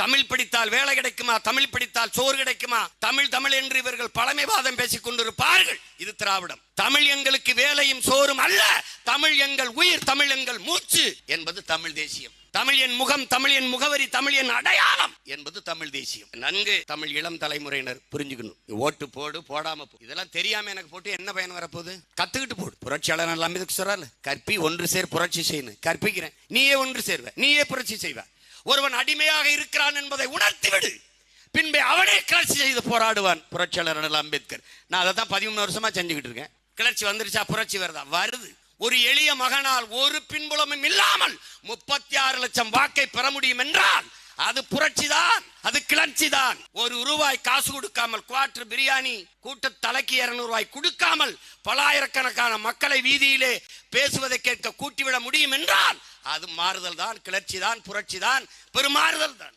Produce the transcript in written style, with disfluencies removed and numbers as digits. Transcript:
தமிழ் படித்தால் வேலை கிடைக்குமா, தமிழ் படித்தால் சோறு கிடைக்குமா, தமிழ் தமிழ் என்று இவர்கள் பழமைவாதம் பேசிக் கொண்டிருப்பார்கள். இது திராவிடம். தமிழ் எங்களுக்கு வேலையும் சோறும் அல்ல, தமிழ் எங்கள் உயிர், தமிழ் எங்கள் மூச்சு என்பது தமிழ் தேசியம். தமிழ் என் முகம், தமிழ் என் முகவரி, தமிழ் என் அடையாளம் என்பது தமிழ் தேசியம். நன்கு தமிழ் இளம் தலைமுறையினர் புரிஞ்சுக்கணும். ஓட்டு போடு, போடாம போ, இதெல்லாம் தெரியாம எனக்கு போட்டு என்ன பயன் வரப்போகுது? கத்துக்கிட்டு போடு. புரட்சியாளர் அம்பேத்கர் சொல்றாரு, கற்பி ஒன்று சேர் புரட்சி செய்யணும். கற்பிக்கிறேன், நீயே ஒன்று சேர்வ, நீயே புரட்சி செய்வ. ஒருவன் அடிமையாக இருக்கிறான் என்பதை உணர்த்திவிடு, பின்பே அவனே கிளர்ச்சி செய்து போராடுவான். புரட்சியாளர் அம்பேத்கர். நான் அதை தான் 13 வருஷமா செஞ்சுக்கிட்டு இருக்கேன். கிளர்ச்சி வந்துருச்சா? புரட்சி வருதா? வருது. ஒரு எளிய மகனால் ஒரு பின்புலமும் இல்லாமல் 36 லட்சம் வாக்கை பெற முடியும் என்றால் அது புரட்சி தான், அது கிளர்ச்சி தான். ₹1 காசு கொடுக்காமல், குவார்டர் பிரியாணி கூட்ட தலைக்கு ₹200 கொடுக்காமல் பலாயிரக்கணக்கான மக்களை வீதியிலே பேசுவதை கேட்க கூட்டிவிட முடியும் என்றால் அது மாறுதல் தான், கிளர்ச்சி தான், புரட்சி தான், பெருமாறுதல் தான்.